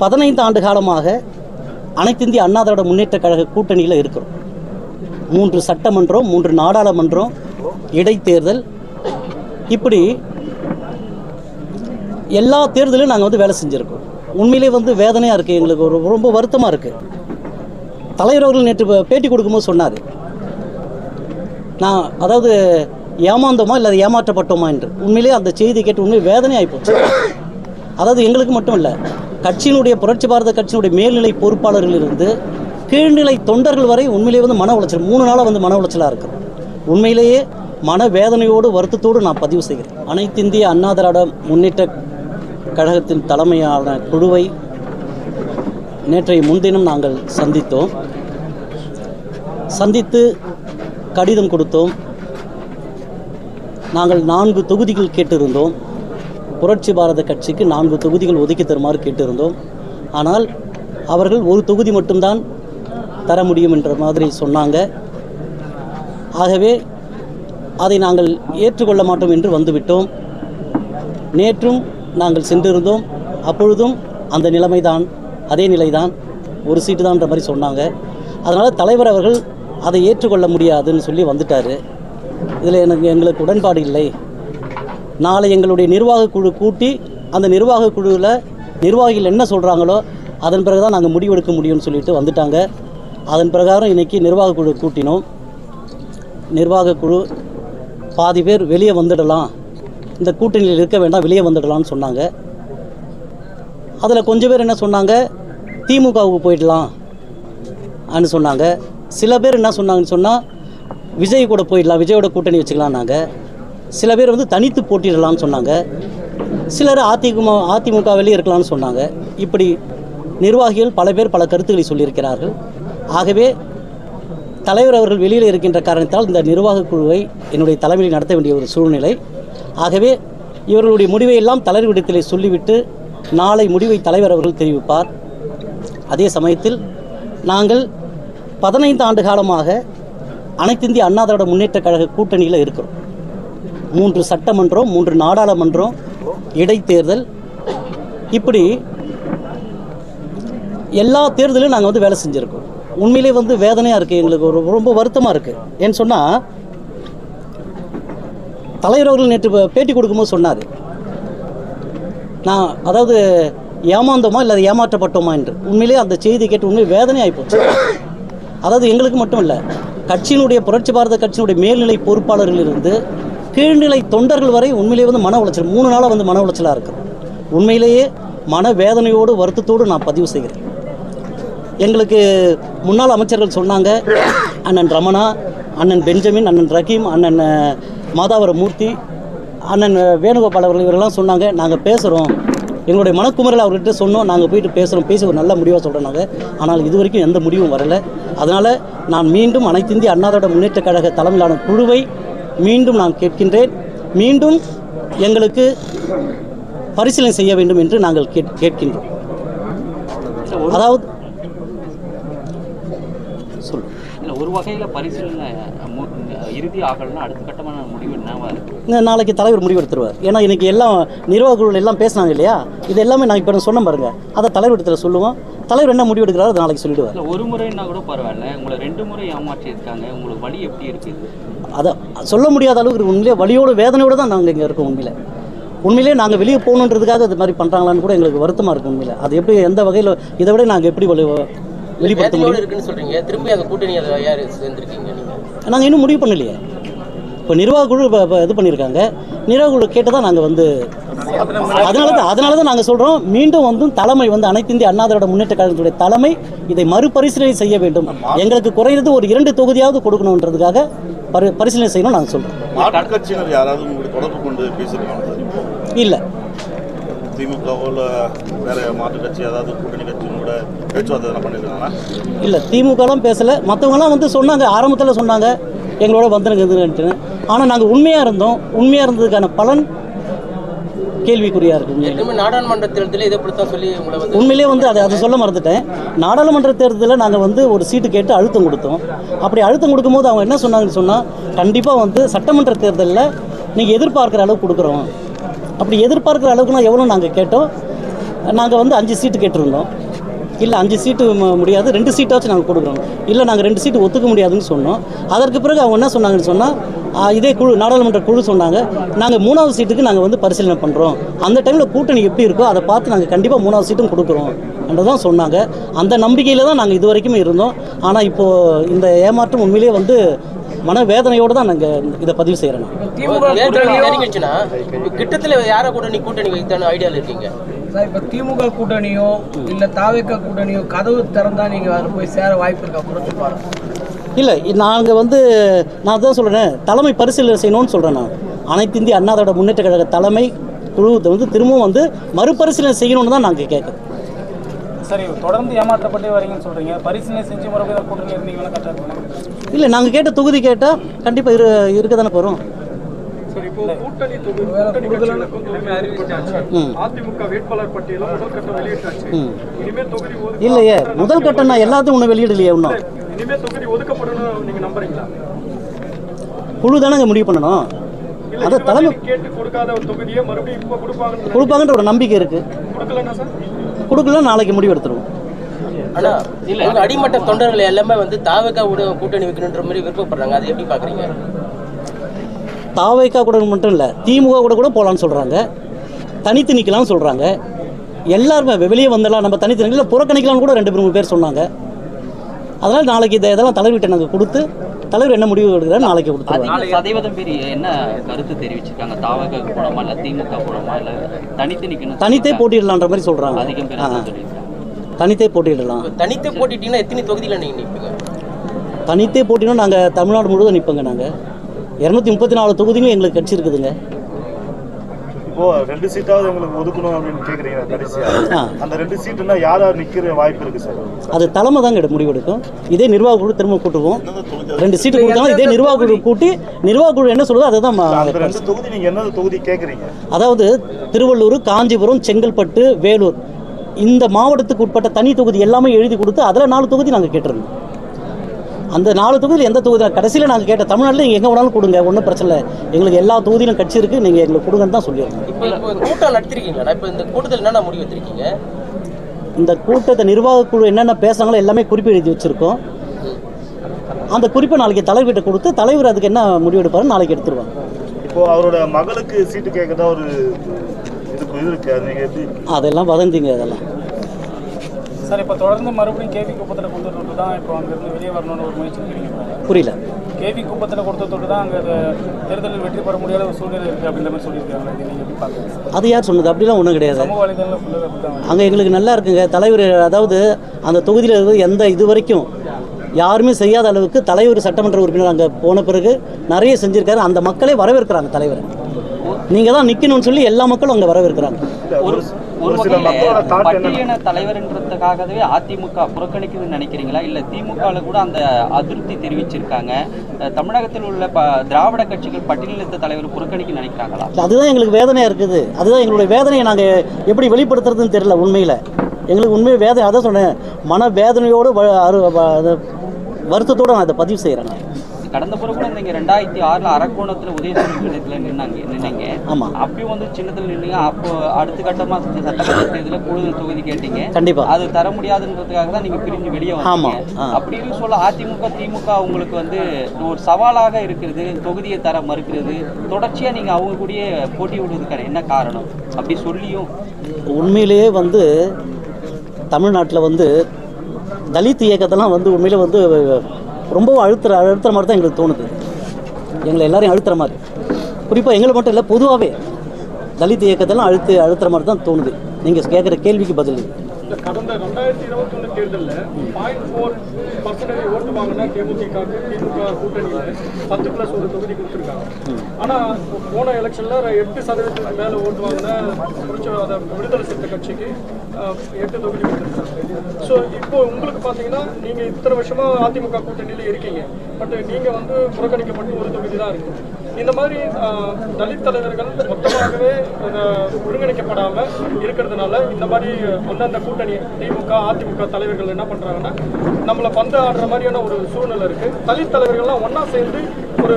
15 ஆண்டு காலமாக அனைத்து இந்திய அண்ணா திராவிட முன்னேற்றக் கழக கூட்டணியில் இருக்கிறோம். 3 சட்டமன்றம், 3 நாடாளுமன்றம், இடைத்தேர்தல், இப்படி எல்லா தேர்தலையும் நாங்கள் வந்து வேலை செஞ்சுருக்கோம். உண்மையிலே வந்து வேதனையாக இருக்குது, எங்களுக்கு ரொம்ப வருத்தமாக இருக்குது. தலைவர் அவர்கள் நேற்று பேட்டி கொடுக்கும்போது சொன்னார், நான் அதாவது ஏமாந்தோமா இல்லை ஏமாற்றப்பட்டோமா என்று. உண்மையிலே அந்த செய்தி கேட்டு உண்மையை வேதனை ஆகிப்போச்சு. அதாவது எங்களுக்கு மட்டும் இல்லை, கட்சியினுடைய புரட்சி பாரத கட்சியினுடைய மேல்நிலை பொறுப்பாளர்களிலிருந்து கீழ்நிலை தொண்டர்கள் வரை உண்மையிலே வந்து மன உளைச்சல், 3 நாளாக வந்து மன உளைச்சலாக இருக்குது. உண்மையிலேயே மன வேதனையோடு வருத்தத்தோடு நான் பதிவு செய்கிறேன். அனைத்து இந்திய அண்ணா திராவிட முன்னேற்ற கழகத்தின் தலைமையான குழுவை நேற்றைய முன்தினம் நாங்கள் சந்தித்தோம். சந்தித்து கடிதம் கொடுத்தோம். நாங்கள் 4 தொகுதிகள் கேட்டிருந்தோம். புரட்சி பாரத கட்சிக்கு 4 தொகுதிகள் ஒதுக்கி தருமாறு கேட்டிருந்தோம். ஆனால் அவர்கள் 1 தொகுதி மட்டும்தான் தர முடியும் என்ற மாதிரி சொன்னாங்க. ஆகவே அதை நாங்கள் ஏற்றுக்கொள்ள மாட்டோம் என்று வந்துவிட்டோம். நேற்றும் நாங்கள் சென்றிருந்தோம். அப்பொழுதும் அந்த நிலைமைதான், அதே நிலைதான், 1 சீட்டு தான்ன்ற மாதிரி சொன்னாங்க. அதனால் தலைவர் அவர்கள் அதை ஏற்றுக்கொள்ள முடியாதுன்னு சொல்லி வந்துட்டார். இதில் எங்களுக்கு உடன்பாடு இல்லை. நாளை எங்களுடைய நிர்வாக குழு கூட்டி அந்த நிர்வாக குழுவில் நிர்வாகிகள் என்ன சொல்கிறாங்களோ அதன் பிறகு தான் நாங்கள் முடிவெடுக்க முடியும்னு சொல்லிட்டு வந்துட்டாங்க. அதன் பிரகாரம் இன்றைக்கி நிர்வாக குழு கூட்டினோம். நிர்வாக குழு பாதி பேர் வெளியே வந்துடலாம், இந்த கூட்டணியில் இருக்க வேண்டாம், வெளியே வந்துடலாம்னு சொன்னாங்க. அதில் கொஞ்சம் பேர் என்ன சொன்னாங்க, திமுகவுக்கு போயிடலாம் அப்படின்னு சொன்னாங்க. சில பேர் என்ன சொன்னாங்கன்னு சொன்னால் விஜய் கூட போயிடலாம், விஜயோட கூட்டணி வச்சுக்கலான்னாங்க. சில பேர் வந்து தனித்து போட்டிடலாம்னு சொன்னாங்க. சிலர் அதிமுக வெளியே இருக்கலாம்னு சொன்னாங்க. இப்படி நிர்வாகிகள் பல பேர் பல கருத்துக்களை சொல்லியிருக்கிறார்கள். ஆகவே தலைவர் அவர்கள் வெளியில் இருக்கின்ற காரணத்தால் இந்த நிர்வாக குழுவை என்னுடைய தலைமையில் நடத்த வேண்டிய ஒரு சூழ்நிலை. ஆகவே இவர்களுடைய முடிவை எல்லாம் தலைவரிடத்திலே சொல்லிவிட்டு நாளை முடிவை தலைவர் அவர்கள் தெரிவிப்பார். அதே சமயத்தில் நாங்கள் 15 ஆண்டு காலமாக அனைத்து இந்திய அண்ணா திராவிட முன்னேற்ற கழக கூட்டணியில் இருக்கிறோம். 3 சட்டமன்றம், 3 நாடாளுமன்றம், இடைத்தேர்தல், இப்படி எல்லா தேர்தலையும் நாங்கள் வந்து வேலை செஞ்சுருக்கோம். உண்மையிலே வந்து வேதனையாக இருக்குது, எங்களுக்கு ரொம்ப வருத்தமாக இருக்குது. ஏன்னு சொன்னால் தலைவர் அவர்கள் நேற்று பேட்டி கொடுக்கும்போது சொன்னார், நான் அதாவது ஏமாந்தோமா இல்லை ஏமாற்றப்பட்டோமா என்று. உண்மையிலே அந்த செய்தி கேட்டு உண்மை வேதனை ஆகிப்போச்சு. அதாவது எங்களுக்கு மட்டும் இல்லை, கட்சியினுடைய புரட்சி பாரத கட்சியினுடைய மேல்நிலை பொறுப்பாளர்களிலிருந்து கீழ்நிலை தொண்டர்கள் வரை உண்மையிலே வந்து மன உளைச்சல், 3 நாளாக வந்து மன உளைச்சலாக இருக்குது. உண்மையிலேயே மன வேதனையோடு வருத்தத்தோடு நான் பதிவு செய்கிறேன். எங்களுக்கு முன்னாள் அமைச்சர்கள் சொன்னாங்க, அண்ணன் ரமணா, அண்ணன் பெஞ்சமின், அண்ணன் ரஹீம், அண்ணன் மாதாவர மூர்த்தி, அண்ணன் வேணுகோபால் அவர்கள் இவரெல்லாம் சொன்னாங்க, நாங்கள் பேசுகிறோம், எங்களுடைய மனக்குமரில் அவர்கிட்ட சொன்னோம், நாங்கள் போயிட்டு பேசுகிறோம், பேசி ஒரு நல்ல முடிவாக சொல்கிறோம். ஆனால் இது வரைக்கும் எந்த முடிவும் வரலை. அதனால் நான் மீண்டும் அனைத்து இந்திய அண்ணா திராவிட முன்னேற்ற கழக தலைமையிலான குழுவை மீண்டும் நான் கேட்கின்றேன். மீண்டும் எங்களுக்கு பரிசீலனை செய்ய வேண்டும் என்று நாங்கள் கேட்கின்றோம். அதாவது ஒரு வகையில் பரிசீலனை இறுதி ஆகலைன்னா அடுத்த கட்டமான முடிவு என்னவா இருக்குது? நாளைக்கு தலைவர் முடிவு எடுத்துருவார். ஏன்னா இன்றைக்கி எல்லாம் நிர்வாக குழுவில் எல்லாம் பேசினாங்க இல்லையா, இது எல்லாமே நான் இப்போ சொன்ன பாருங்கள், அதை தலைவர் இடத்துல சொல்லுவோம். தலைவர் என்ன முடிவு எடுக்கிறாரோ அதை நாளைக்கு சொல்லிவிடுவார். இல்லை, ஒரு முறைன்னா கூட பரவாயில்ல, உங்களை 2 முறை ஏமாற்றி இருக்காங்க, உங்களுக்கு வலி எப்படி இருக்குது? அதை சொல்ல முடியாத அளவுக்கு உண்மையிலே வலியோடு வேதனையோடு தான் நாங்கள் இங்கே இருக்கோம். உண்மையிலே நாங்கள் வெளியே போகணுன்றதுக்காக இது மாதிரி பண்ணுறாங்களான்னு கூட எங்களுக்கு வருத்தமாக இருக்குது. உண்மையிலே அது எப்படி, எந்த வகையில், இதை விட நாங்கள் எப்படி வெளிப்படுத்த முடியும் இருக்குன்னு சொல்கிறீங்க. திரும்பி அந்த கூட்டணி யார் சேர்ந்துருக்கீங்க நீங்கள்? நாங்கள் இன்னும் முடிவு பண்ணலையே. இப்போ நிர்வாக குழு இது பண்ணியிருக்காங்க, நிர்வாக குழு கேட்டு தான் நாங்கள் வந்து அதனால தான் நாங்கள் சொல்கிறோம், மீண்டும் வந்து தலைமை வந்து அனைத்து இந்திய அண்ணா திராவிட முன்னேற்ற கழகத்துடைய தலைமை இதை மறுபரிசீலனை செய்ய வேண்டும். எங்களுக்கு குறைந்தது ஒரு 2 தொகுதியாவது கொடுக்கணுன்றதுக்காக பரிசீலனை செய்யணும் நாங்கள் சொல்கிறோம். கட்சியினர் யாராவது உங்களுக்கு தொடர்பு கொண்டு பேசியிருக்காங்க? இல்லை. திமுகவில் வேற மாற்று கட்சி ஏதாவது கூட்டணி கட்சியும் கூட பேச்சுவார்த்தை பண்ணியிருக்காங்களா? இல்லை, திமுகலாம் பேசலை. மற்றவங்களாம் வந்து சொன்னாங்க, ஆரம்பத்தில் சொன்னாங்க எங்களோட வந்துருங்க. ஆனால் நாங்கள் உண்மையாக இருந்ததுக்கான பலன் கேள்விக்குறியாக இருக்குது. நாடாளுமன்ற தேர்தலில் இதை இப்படித்தான் சொல்லி உண்மையிலே வந்து அதை சொல்ல மறந்துட்டேன். நாடாளுமன்ற தேர்தலில் நாங்கள் வந்து ஒரு சீட்டு கேட்டு அழுத்தம் கொடுத்தோம். அப்படி அழுத்தம் கொடுக்கும்போது அவங்க என்ன சொன்னாங்கன்னு சொன்னால், கண்டிப்பாக வந்து சட்டமன்ற தேர்தலில் நீங்கள் எதிர்பார்க்குற அளவுக்கு கொடுக்குறோம். அப்படி எதிர்பார்க்குற அளவுக்கு நான் எவ்வளோ நாங்கள் கேட்டோம். நாங்கள் வந்து 5 சீட்டு கேட்டிருந்தோம். இல்லை 5 சீட்டு முடியாது, 2 சீட்டாச்சும் நாங்கள் கொடுக்குறோம். இல்லை நாங்கள் 2 சீட்டு ஒத்துக்க முடியாதுன்னு சொன்னோம். அதற்கு பிறகு அவங்க என்ன சொன்னாங்கன்னு சொன்னால், இதே குழு நாடாளுமன்ற குழு சொன்னாங்க, நாங்கள் 3வது சீட்டுக்கு நாங்கள் வந்து பரிசீலனை பண்ணுறோம், அந்த டைமில் கூட்டணி எப்படி இருக்கோ அதை பார்த்து நாங்கள் கண்டிப்பாக 3வது சீட்டும் கொடுக்குறோம் என்றதான் சொன்னாங்க. அந்த நம்பிக்கையில் தான் நாங்கள் இது வரைக்கும் இருந்தோம். ஆனால் இப்போது இந்த ஏமாற்றம் உண்மையிலேயே வந்து மனவேதனையோடு தான் நாங்கள் இதை பதிவு செய்கிறோம். நெருங்கிடுச்சுன்னா கிட்டத்தில் யாரை கூட்டணி வைத்தான ஐடியாவில் இருக்கீங்க சார்? இப்போ திமுக கூட்டணியோ இல்லை தாவேக கூட்டணியோ கதவு திறந்தா நீங்கள் அதில் போய் சேர வாய்ப்பு இருக்கா? புரட்சிப்பாரு இல்லை, நாங்கள் வந்து நான் தான் சொல்கிறேன், தலைமை பரிசீலனை செய்யணும்னு சொல்கிறேன். நான் அனைத்து இந்திய அண்ணா திராவிட முன்னேற்ற கழக தலைமை குழுவை வந்து திரும்பவும் வந்து மறுபரிசீலனை செய்யணும்னு தான் நாங்கள் கேட்குறோம். சரி, தொடர்ந்து ஏமாற்றப்பட்டே வரீங்கன்னு சொல்கிறீங்க. பரிசீலனை செஞ்சு மறுபடியும் கூட்டணி இருந்தீங்கன்னா கரெக்டாக இல்லை, நாங்கள் கேட்ட தொகுதி கேட்டால் கண்டிப்பாக இருக்க தானே போகிறோம். இல்லையே, முதல் கட்டம் நான் எல்லாத்தையும் ஒன்றும் வெளியிடலையே. இன்னும் குழு தானே முடிவு பண்ணணும். அதை தலைமை கொடுப்பாங்கன்ற ஒரு நம்பிக்கை இருக்கு. கொடுக்கலாம், நாளைக்கு முடிவு எடுத்துருவோம். ஆனா அடிமட்ட தொண்டர்கள் எல்லாமே வந்து தாவேகா கூட்டணி வைக்கணுன்ற மாதிரி விருப்பப்படுறாங்க. அதை எப்படி பாக்குறீங்க? தாவேகா கூட மட்டும் இல்லை, திமுக கூட போகலான்னு சொல்கிறாங்க, தனித்து நிற்கலாம்னு சொல்கிறாங்க. எல்லாருமே வெளியே வந்துடலாம், நம்ம தனித்து நிற்கலாம், புறக்கணிக்கலாம்னு கூட 2-3 பேர் சொன்னாங்க. அதனால் நாளைக்கு இதெல்லாம் தலைவர்கிட்ட நாங்கள் கொடுத்து தலைவர் என்ன முடிவு எடுக்கிறாரு நாளைக்கு கொடுத்துருவாங்க. சதவீதம் பேர் என்ன கருத்து தெரிவிச்சிருக்காங்க? தாவேகா போனோமா இல்லை திமுக போனோமா இல்லை தனித்து நிற்கணும்? தனித்தே போட்டிடலான்ற மாதிரி சொல்கிறாங்க. அதிகம் பேர் சொல்லியிருக்காங்க தனித்தே போட்டிடலாம். தனித்தே போட்டிட்டீங்கன்னா எத்தனை தொகுதியில் நீங்கள் நிற்பீங்க? தனித்தே போட்டினா நாங்கள் தமிழ்நாடு முழுவதும் நிற்போங்க. நாங்கள் 234 தொகுதிகளும் எங்களுக்கு கட்சி இருக்குதுங்க. இப்போ 2 சீட்டாவது உங்களுக்கு ஒதுக்கணும் அப்படின்னு கேட்குறீங்க கடைசியாக. அந்த 2 சீட்டுனா யார் நிற்கிற வாய்ப்பு இருக்குது சார்? அது தலைமை தாங்க முடிவெடுக்கும். இதே நிர்வாக குழு திரும்ப கூட்டுவோம். 2 சீட்டு கொடுத்தாலும் இதே நிர்வாக குழு கூட்டி நிர்வாக குழு என்ன சொல்லுதோ அதை தான். அந்த 2 தொகுதி நீங்கள் என்ன தொகுதி கேட்குறீங்க? அதாவது திருவள்ளூர், காஞ்சிபுரம், செங்கல்பட்டு, வேலூர் இந்த மாவட்டத்துக்கு உட்பட்ட தனி தொகுதி எல்லாமே எழுதி கொடுத்து அதில் 4 தொகுதி நாங்கள் கேட்டிருந்தோம். அந்த 4 தொகுதியில் எந்த தொகுதி கடைசியில் நாங்கள் கேட்ட தமிழ்நாட்டில் நீங்கள் எங்கே வேணாலும் கொடுங்க, ஒன்றும் பிரச்சனை இல்லை, எங்களுக்கு எல்லா தொகுதியிலும் கட்சி இருக்குது, நீங்கள் எங்களுக்கு கொடுங்கன்னு தான் சொல்லியிருக்கோம். இப்போ கூட்டம் நடத்திருக்கீங்களா? இப்போ இந்த கூட்டத்தில் என்னென்ன முடிவு எடுத்திருக்கீங்க? இந்த கூட்டத்தை நிர்வாக குழு என்னென்ன பேசுகிறாங்களோ எல்லாமே குறிப்பு எழுதி வச்சுருக்கோம். அந்த குறிப்பை நாளைக்கு தலைவர்கிட்ட கொடுத்து தலைவர் அதுக்கு என்ன முடிவு எடுப்பாரு நாளைக்கு எடுத்துருவாங்க. இப்போது அவரோட மகளுக்கு சீட்டு கேட்கறதா ஒரு இது இருக்கு, அது நீங்கள் எப்படி? அதெல்லாம் வதந்திங்க அதெல்லாம். சார், இப்போ தொடர்ந்து மறுபடியும் கேவி குப்பத்தில் கொடுத்த தொட்டு தான் இப்போ அங்கேருந்து வெளியே வரணும்னு ஒரு முயற்சி பண்ணிக்கிறீங்க. புரியல. கேவி குப்பத்தில் கொடுத்த தொட்டு தான் அங்கே தேர்தலில் வெற்றி பெற முடியாத ஒரு சூழ்நிலை இருக்குது அப்படின்ற மாதிரி சொல்லியிருக்காங்க. இது நீங்கள் எப்படி பார்க்குறீங்க? அது யார் சொன்னது? அப்படிலாம் ஒன்றும் கிடையாது. சமூக வலைதளங்களில் ஃபுல்லாக அப்படி தான். அங்கே எங்களுக்கு நல்லா இருக்குங்க தலைவர். அதாவது அந்த தொகுதியில் இருக்கிறது எந்த இது வரைக்கும் யாருமே செய்யாத அளவுக்கு தலைவர் சட்டமன்ற உறுப்பினர் அங்கே போன பிறகு நிறைய செஞ்சுருக்காரு. அந்த மக்களே வரவேற்கிறாங்க தலைவரை. நீங்கள் தான் நிற்கணும்னு சொல்லி எல்லா மக்களும் அங்கே வரவேற்கிறாங்க. ஒரு வகையில் பட்டியலின தலைவர்ன்றதுக்காகவே அதிமுக புறக்கணிக்குதுன்னு நினைக்கிறீங்களா? இல்லை திமுகவில் கூட அந்த அதிருப்தி தெரிவிச்சிருக்காங்க. தமிழகத்தில் உள்ள திராவிட கட்சிகள் பட்டியலினத்த தலைவர் புறக்கணிக்க நினைக்கிறாங்களா? அதுதான் எங்களுக்கு வேதனையாக இருக்குது. அதுதான் எங்களுடைய வேதனையை நாங்கள் எப்படி வெளிப்படுத்துறதுன்னு தெரியல. உண்மையில் எங்களுக்கு உண்மையை வேதனை, அதான் சொன்னேன், மன வேதனையோடு வருத்தத்தோடு நான் அதை பதிவு செய்கிறேன். கடந்த பிறகு கூட நீங்கள் 2006 அரக்கோணத்தில் உதயசூரியத்தில் நின்னீங்க. ஆமாம், அப்பயும் வந்து சின்னத்தில் நின்னீங்க. அப்போ அடுத்த கட்டமாக சட்டமன்ற தேர்தலில் கூடுதல் தொகுதி கேட்டீங்க. கண்டிப்பாக அது தர முடியாதுன்றதுக்காக தான் நீங்கள் பிரிஞ்சு வெளியே வந்தீங்க. அப்படின்னு சொல்ல அதிமுக திமுக உங்களுக்கு வந்து ஒரு சவாலாக இருக்கிறது, தொகுதியை தர மறுக்கிறது, தொடர்ச்சியாக நீங்கள் அவங்க கூடயே போட்டி விடுவதுக்கான என்ன காரணம்? அப்படி சொல்லியும் உண்மையிலேயே வந்து தமிழ்நாட்டில் வந்து தலித் இயக்கத்தெல்லாம் வந்து உண்மையிலே வந்து ரொம்பவும் அழுத்துற மாதிரி தான் எங்களுக்கு தோணுது. எங்களை எல்லாரையும் அழுத்துற மாதிரி, குறிப்பாக எங்களை மட்டும் இல்லை, பொதுவாகவே தலித் இயக்கத்தெல்லாம் அழுத்துற மாதிரி தான் தோணுது. நீங்கள் கேட்குற கேள்விக்கு பதில். கடந்த 2021 தேர்தலில் 0.4% ஓட்டு வாங்கினா தேமுதிக கூட்டணியில் 10+ ஒரு தொகுதி கொடுத்துருக்காங்க. ஆனால் போன எலெக்ஷனில் 8% மேலே ஓட்டு வாங்கினா விடுதலை சிறுத்தை கட்சிக்கு 8 தொகுதி கொடுத்துருக்காங்க. ஸோ இப்போ உங்களுக்கு பார்த்தீங்கன்னா நீங்கள் இத்தனை வருஷமாக அதிமுக கூட்டணியில் இருக்கீங்க, பட் நீங்கள் வந்து புறக்கணிக்கப்பட்டு ஒரு தொகுதி தான் இருக்குது. இந்த மாதிரி தலித் தலைவர்கள் மொத்தமாகவே ஒருங்கிணைக்கப்படாமல் இருக்கிறதுனால இந்த மாதிரி அந்தந்த கூட்டணி திமுக அதிமுக தலைவர்கள் என்ன பண்ணுறாங்கன்னா நம்மளை பந்து ஆடுற மாதிரியான ஒரு சூழ்நிலை இருக்குது. தலித் தலைவர்கள்லாம் ஒன்றா சேர்ந்து ஒரு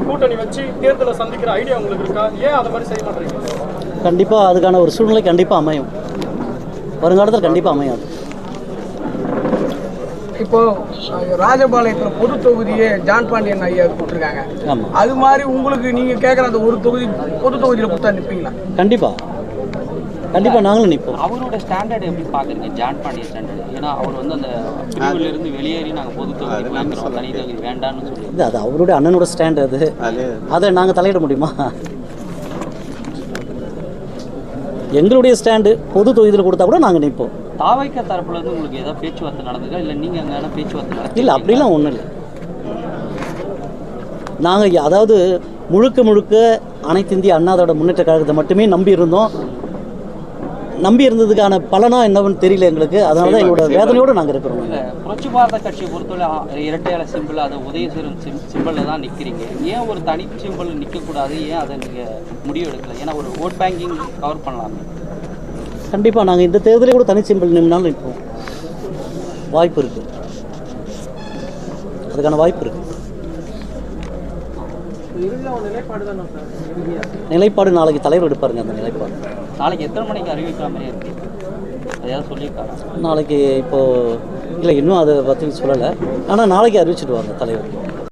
கூட்டணி வச்சு தேர்தலை சந்திக்கிற ஐடியா உங்களுக்கு இருக்கா? ஏன் அதை மாதிரி செய்ய மாட்டேறீங்க? கண்டிப்பாக அதுக்கான ஒரு சூழ்நிலை கண்டிப்பாக அமையும். வருங்காலத்தில் கண்டிப்பாக அமையாது. இப்போ ராஜபாளையத்தில் பொது தொகுதியே ஜான் பாண்டியன் ஐயா கொடுத்துருக்காங்க. ஆமாம், அது மாதிரி உங்களுக்கு நீங்கள் கேட்குற அந்த ஒரு தொகுதி பொது தொகுதியில் கொடுத்தா நிற்பீங்களா? கண்டிப்பாக நாங்களும் நிற்போம். அவரோட ஸ்டாண்டர்ட் எப்படி பார்க்குறீங்க, ஜான் பாண்டியன் ஸ்டாண்டர்ட்? ஏன்னா அவர் வந்து அந்த பிரிவிலிருந்து வெளியேறி நாங்கள் பொது தொகுதி வாங்குறோம், தனி தொகுதி வேண்டாம்னு சொல்லி. அது அவருடைய அண்ணனோட ஸ்டாண்ட். அதை நாங்கள் தலையிட முடியுமா? எங்களுடைய ஸ்டாண்டு பொது தொகுதியில் கொடுத்தா கூட நாங்கள் நிற்போம். தாவைக்க தரப்புல இருந்து உங்களுக்கு ஏதாவது பேச்சுவார்த்தை நடந்ததா, இல்லை நீங்கள் அங்கே பேச்சுவார்த்தை நடந்தது? இல்லை, அப்படிலாம் ஒன்றும் இல்லை. நாங்கள் அதாவது முழுக்க அனைத்து இந்திய அண்ணாதோட முன்னேற்ற கழகத்தை மட்டுமே நம்பி இருந்ததுக்கான பலனா என்னன்னு தெரியல எங்களுக்கு. அதனால தான் எங்களோட வேதனையோடு நாங்கள் இருக்கிறோம். இல்லை, புரட்சி பாரத கட்சியை பொறுத்தவரை இரட்டை இலை சிம்பிள், அதை உதயசூரன் சிம்பிளில் தான் நிற்கிறீங்க. ஏன் ஒரு தனி சிம்பிள் நிற்கக்கூடாது? ஏன் அதை நீங்கள் முடிவு எடுக்கல? ஏன்னா ஒரு ஓட் பேங்கிங் கவர் பண்ணலாமே. கண்டிப்பாக நாங்கள் இந்த தேர்தலில் கூட தனி சிம்பிள் நின்னாலும் நிற்போம். வாய்ப்பு இருக்குது, அதுக்கான வாய்ப்பு இருக்குது. நிலைப்பாடு நாளைக்கு தலைவர் எடுப்பாருங்க. அந்த நிலைப்பாடு நாளைக்கு எத்தனை மணிக்கு அறிவிக்கிற மாதிரி இருக்கு? அதையாவது சொல்லியிருக்காங்க. நாளைக்கு இப்போது இல்லை, இன்னும் அதை பற்றி சொல்லலை. ஆனால் நாளைக்கு அறிவிச்சிடுவாங்க தலைவர்.